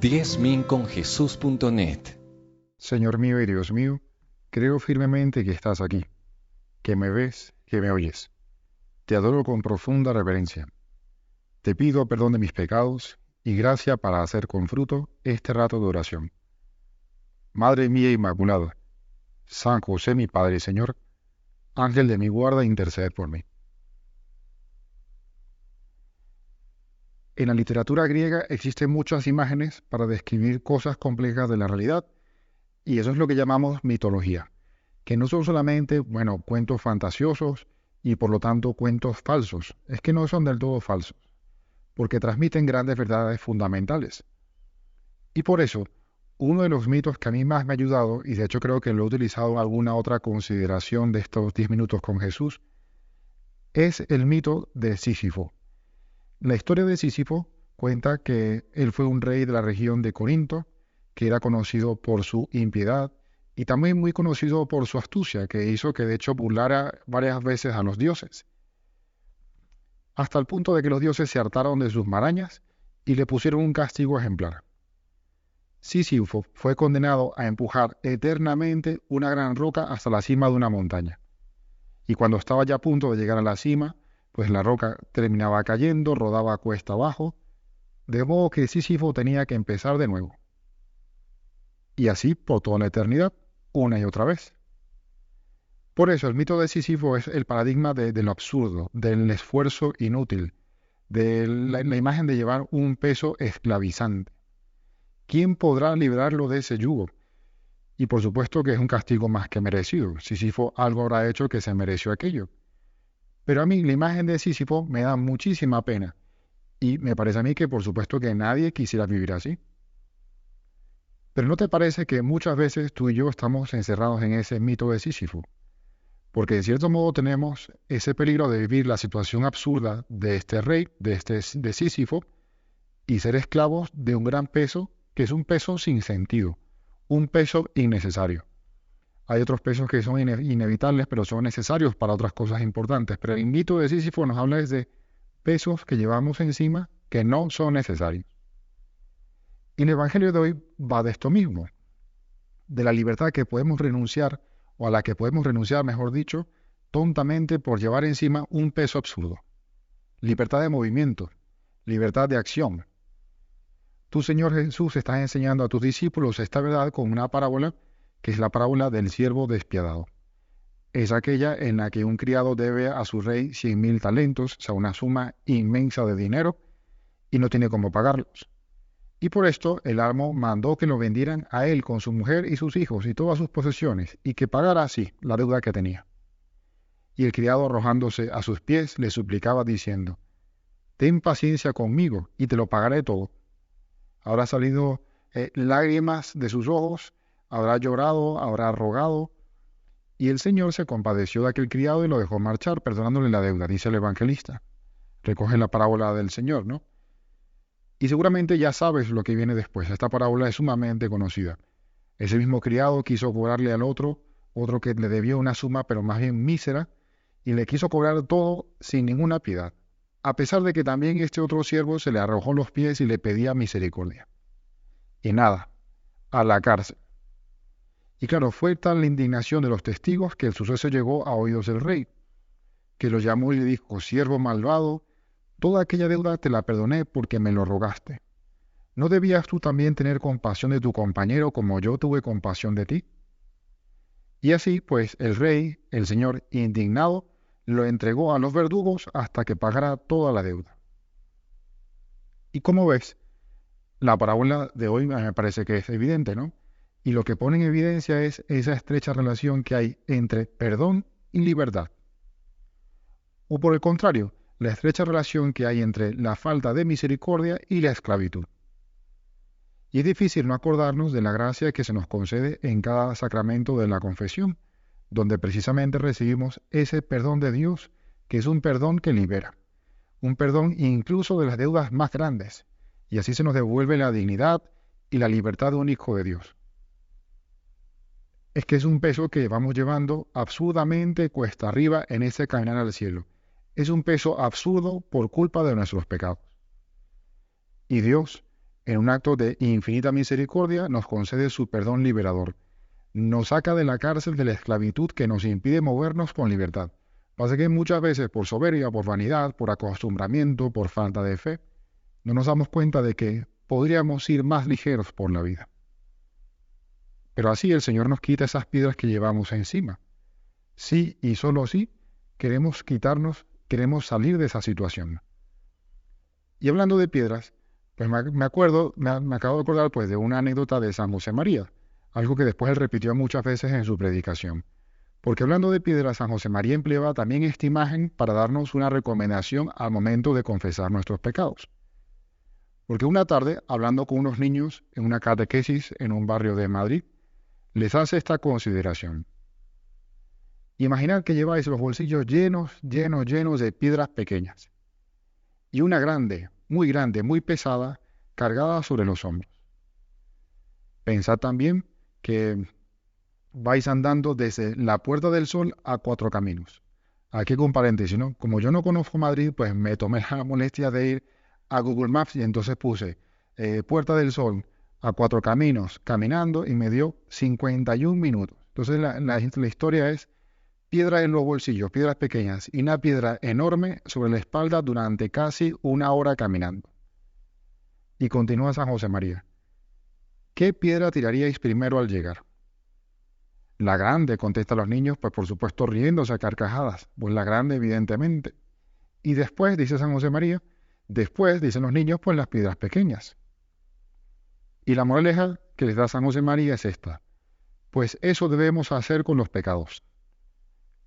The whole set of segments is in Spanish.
10minconjesús.net. Señor mío y Dios mío, creo firmemente que estás aquí, que me ves, que me oyes. Te adoro con profunda reverencia. Te pido perdón de mis pecados y gracia para hacer con fruto este rato de oración. Madre mía Inmaculada, San José mi Padre y Señor, Ángel de mi guarda, interced por mí. En la literatura griega existen muchas imágenes para describir cosas complejas de la realidad, y eso es lo que llamamos mitología, que no son solamente, cuentos fantasiosos y por lo tanto cuentos falsos. Es que no son del todo falsos, porque transmiten grandes verdades fundamentales. Y por eso, uno de los mitos que a mí más me ha ayudado, y de hecho creo que lo he utilizado en alguna otra consideración de estos 10 minutos con Jesús, es el mito de Sísifo. La historia de Sísifo cuenta que él fue un rey de la región de Corinto, que era conocido por su impiedad y también muy conocido por su astucia, que hizo que de hecho burlara varias veces a los dioses, hasta el punto de que los dioses se hartaron de sus marañas y le pusieron un castigo ejemplar. Sísifo fue condenado a empujar eternamente una gran roca hasta la cima de una montaña. Y cuando estaba ya a punto de llegar a la cima, pues la roca terminaba cayendo, rodaba cuesta abajo, de modo que Sísifo tenía que empezar de nuevo. Y así por toda la eternidad, una y otra vez. Por eso el mito de Sísifo es el paradigma de lo absurdo, del esfuerzo inútil, de la imagen de llevar un peso esclavizante. ¿Quién podrá librarlo de ese yugo? Y por supuesto que es un castigo más que merecido. Sísifo algo habrá hecho que se mereció aquello. Pero a mí la imagen de Sísifo me da muchísima pena. Y me parece a mí que por supuesto que nadie quisiera vivir así. Pero ¿no te parece que muchas veces tú y yo estamos encerrados en ese mito de Sísifo? Porque de cierto modo tenemos ese peligro de vivir la situación absurda de este rey, de Sísifo, y ser esclavos de un gran peso, que es un peso sin sentido, un peso innecesario. Hay otros pesos que son inevitables, pero son necesarios para otras cosas importantes. Pero el mito de Sísifo nos habla de pesos que llevamos encima que no son necesarios. Y el Evangelio de hoy va de esto mismo, de la libertad que podemos renunciar, o a la que podemos renunciar, mejor dicho, tontamente por llevar encima un peso absurdo. Libertad de movimiento, libertad de acción. Tú, Señor Jesús, estás enseñando a tus discípulos esta verdad con una parábola, que es la parábola del siervo despiadado. Es aquella en la que un criado debe a su rey 100.000 talentos, o sea, una suma inmensa de dinero, y no tiene cómo pagarlos. Y por esto el amo mandó que lo vendieran a él con su mujer y sus hijos y todas sus posesiones, y que pagara así la deuda que tenía. Y el criado, arrojándose a sus pies, le suplicaba diciendo: «Ten paciencia conmigo y te lo pagaré todo». Habrá salido lágrimas de sus ojos, habrá llorado, habrá rogado, y el Señor se compadeció de aquel criado y lo dejó marchar, perdonándole la deuda, dice el evangelista. Recoge la parábola del Señor, ¿no? Y seguramente ya sabes lo que viene después. Esta parábola es sumamente conocida. Ese mismo criado quiso cobrarle al otro que le debió una suma, pero más bien mísera, y le quiso cobrar todo sin ninguna piedad, a pesar de que también este otro siervo se le arrojó los pies y le pedía misericordia. Y nada, a la cárcel. Y claro, fue tal la indignación de los testigos que el suceso llegó a oídos del rey, que lo llamó y le dijo: «Siervo malvado, toda aquella deuda te la perdoné porque me lo rogaste. ¿No debías tú también tener compasión de tu compañero como yo tuve compasión de ti?». Y así, pues, el rey, el Señor, indignado, lo entregó a los verdugos hasta que pagara toda la deuda. Y como ves, la parábola de hoy me parece que es evidente, ¿no? Y lo que pone en evidencia es esa estrecha relación que hay entre perdón y libertad. O por el contrario, la estrecha relación que hay entre la falta de misericordia y la esclavitud. Y es difícil no acordarnos de la gracia que se nos concede en cada sacramento de la confesión, donde precisamente recibimos ese perdón de Dios, que es un perdón que libera, un perdón incluso de las deudas más grandes, y así se nos devuelve la dignidad y la libertad de un hijo de Dios. Es que es un peso que vamos llevando absurdamente cuesta arriba en ese caminar al cielo. Es un peso absurdo por culpa de nuestros pecados. Y Dios, en un acto de infinita misericordia, nos concede su perdón liberador. Nos saca de la cárcel de la esclavitud que nos impide movernos con libertad. Pasa que muchas veces por soberbia, por vanidad, por acostumbramiento, por falta de fe, no nos damos cuenta de que podríamos ir más ligeros por la vida. Pero así el Señor nos quita esas piedras que llevamos encima. Sí y solo sí queremos quitarnos, queremos salir de esa situación. Y hablando de piedras, pues me acuerdo, me acabo de acordar pues de una anécdota de San José María, algo que después él repitió muchas veces en su predicación. Porque hablando de piedras, San José María empleaba también esta imagen para darnos una recomendación al momento de confesar nuestros pecados. Porque una tarde, hablando con unos niños en una catequesis en un barrio de Madrid, les hace esta consideración. Imaginad que lleváis los bolsillos llenos, llenos, llenos de piedras pequeñas y una grande, muy pesada, cargada sobre los hombros. Pensad también que vais andando desde la Puerta del Sol a Cuatro Caminos. Aquí con paréntesis, ¿no? Como yo no conozco Madrid, pues me tomé la molestia de ir a Google Maps y entonces puse Puerta del Sol a Cuatro Caminos caminando y me dio 51 minutos. Entonces la historia es piedra en los bolsillos, piedras pequeñas y una piedra enorme sobre la espalda durante casi una hora caminando. Y continúa San José María. ¿Qué piedra tiraríais primero al llegar? La grande, contestan los niños, pues por supuesto riéndose a carcajadas. Pues la grande, evidentemente. Y después, dice San José María, después, dicen los niños, pues las piedras pequeñas. Y la moraleja que les da San José María es esta. Pues eso debemos hacer con los pecados.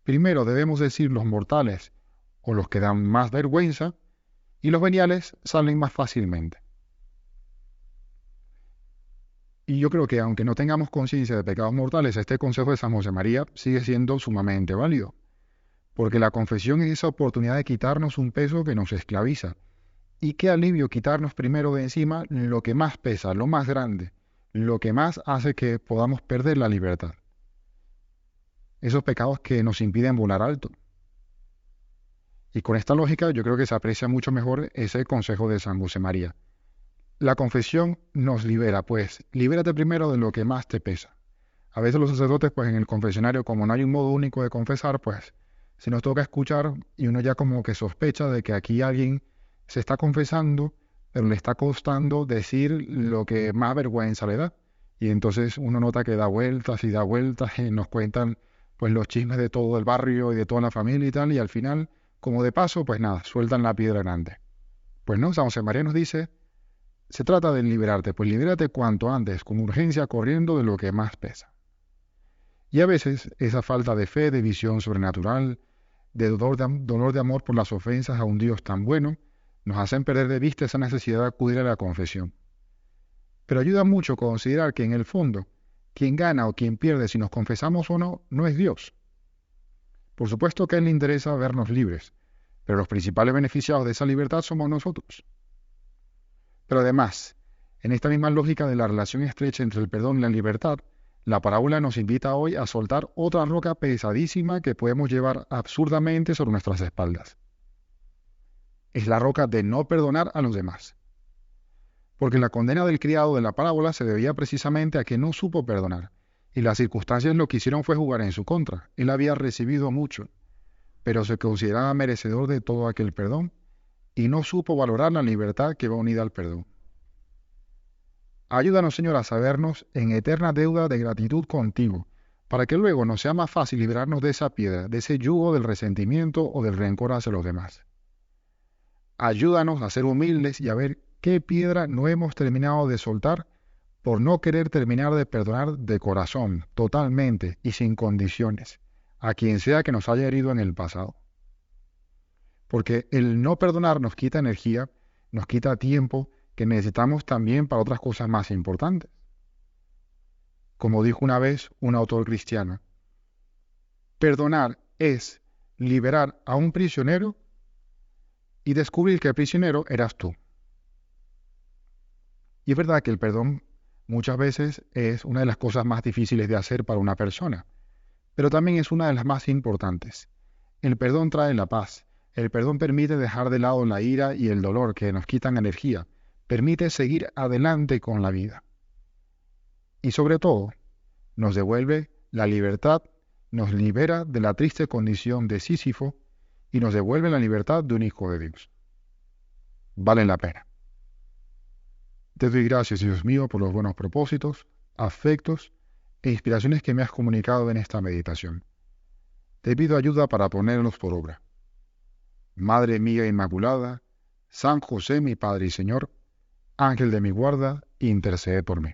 Primero debemos decir los mortales o los que dan más vergüenza, y los veniales salen más fácilmente. Y yo creo que aunque no tengamos conciencia de pecados mortales, este consejo de San José María sigue siendo sumamente válido, porque la confesión es esa oportunidad de quitarnos un peso que nos esclaviza. Y qué alivio quitarnos primero de encima lo que más pesa, lo más grande, lo que más hace que podamos perder la libertad. Esos pecados que nos impiden volar alto. Y con esta lógica yo creo que se aprecia mucho mejor ese consejo de San José María. La confesión nos libera, pues libérate primero de lo que más te pesa. A veces los sacerdotes, pues en el confesionario, como no hay un modo único de confesar, pues se nos toca escuchar y uno ya como que sospecha de que aquí alguien se está confesando, pero le está costando decir lo que más vergüenza le da. Y entonces uno nota que da vueltas y nos cuentan pues los chismes de todo el barrio y de toda la familia y tal, y al final, como de paso, pues nada, sueltan la piedra grande. Pues no, San José María nos dice, se trata de liberarte, pues libérate cuanto antes, con urgencia, corriendo de lo que más pesa. Y a veces esa falta de fe, de visión sobrenatural, de dolor de amor por las ofensas a un Dios tan bueno, nos hacen perder de vista esa necesidad de acudir a la confesión. Pero ayuda mucho considerar que en el fondo, quien gana o quien pierde si nos confesamos o no, no es Dios. Por supuesto que a Él le interesa vernos libres, pero los principales beneficiados de esa libertad somos nosotros. Pero además, en esta misma lógica de la relación estrecha entre el perdón y la libertad, la parábola nos invita hoy a soltar otra roca pesadísima que podemos llevar absurdamente sobre nuestras espaldas. Es la roca de no perdonar a los demás. Porque la condena del criado de la parábola se debía precisamente a que no supo perdonar, y las circunstancias lo que hicieron fue jugar en su contra. Él había recibido mucho, pero se consideraba merecedor de todo aquel perdón, y no supo valorar la libertad que va unida al perdón. Ayúdanos, Señor, a sabernos en eterna deuda de gratitud contigo, para que luego nos sea más fácil librarnos de esa piedra, de ese yugo del resentimiento o del rencor hacia los demás. Ayúdanos a ser humildes y a ver qué piedra no hemos terminado de soltar por no querer terminar de perdonar de corazón, totalmente y sin condiciones, a quien sea que nos haya herido en el pasado. Porque el no perdonar nos quita energía, nos quita tiempo que necesitamos también para otras cosas más importantes. Como dijo una vez un autor cristiano, perdonar es liberar a un prisionero y descubrir que el prisionero eras tú. Y es verdad que el perdón muchas veces es una de las cosas más difíciles de hacer para una persona, pero también es una de las más importantes. El perdón trae la paz. El perdón permite dejar de lado la ira y el dolor que nos quitan energía, permite seguir adelante con la vida. Y sobre todo, nos devuelve la libertad, nos libera de la triste condición de Sísifo y nos devuelve la libertad de un hijo de Dios. Vale la pena. Te doy gracias, Dios mío, por los buenos propósitos, afectos e inspiraciones que me has comunicado en esta meditación. Te pido ayuda para ponerlos por obra. Madre mía Inmaculada, San José, mi Padre y Señor, Ángel de mi guarda, intercede por mí.